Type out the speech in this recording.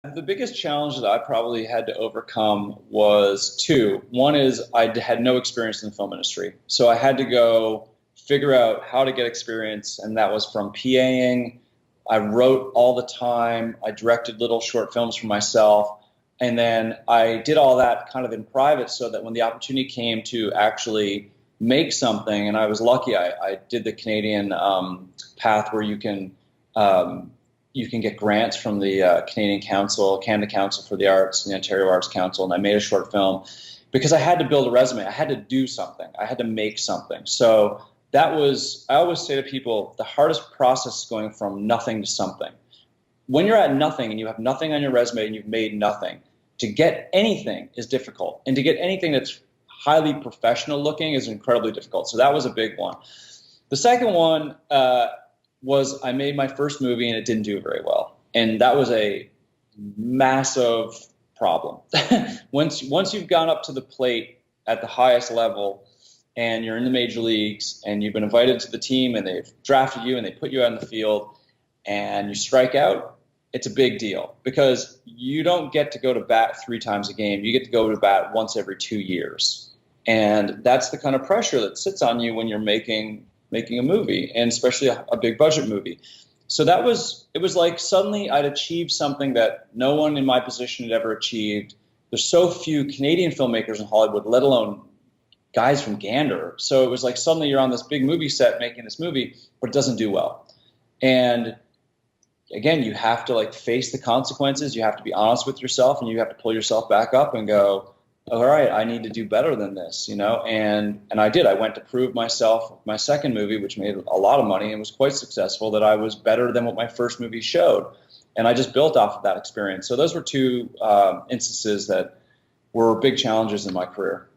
The biggest challenge that I probably had to overcome was two. One is had no experience in the film industry. So I had to go figure out how to get experience, and that was from PAing. I wrote all the time. I directed little short films for myself. And then I did all that kind of in private so that when the opportunity came to actually make something, and I was lucky, I did the Canadian path where you can get grants from the Canadian Council, Canada Council for the Arts, and the Ontario Arts Council, and I made a short film because I had to build a resume. I had to do something. I had to make something. So that was, I always say to people, the hardest process is going from nothing to something. When you're at nothing and you have nothing on your resume and you've made nothing, to get anything is difficult. And to get anything that's highly professional looking is incredibly difficult. So that was a big one. The second one was I made my first movie and it didn't do very well. And that was a massive problem. Once you've gone up to the plate at the highest level and you're in the major leagues and you've been invited to the team and they've drafted you and they put you out in the field and you strike out, it's a big deal because you don't get to go to bat 3 times a game. You get to go to bat once every 2 years. And that's the kind of pressure that sits on you when you're making a movie, and especially a big budget movie. So it was like suddenly I'd achieved something that no one in my position had ever achieved. There's so few Canadian filmmakers in Hollywood, let alone guys from Gander. So it was like suddenly you're on this big movie set making this movie, but it doesn't do well. And again, you have to like face the consequences. You have to be honest with yourself, and you have to pull yourself back up and go, all right, I need to do better than this, you know? And I did. I went to prove myself with my second movie, which made a lot of money and was quite successful, that I was better than what my first movie showed. And I just built off of that experience. So those were two instances that were big challenges in my career.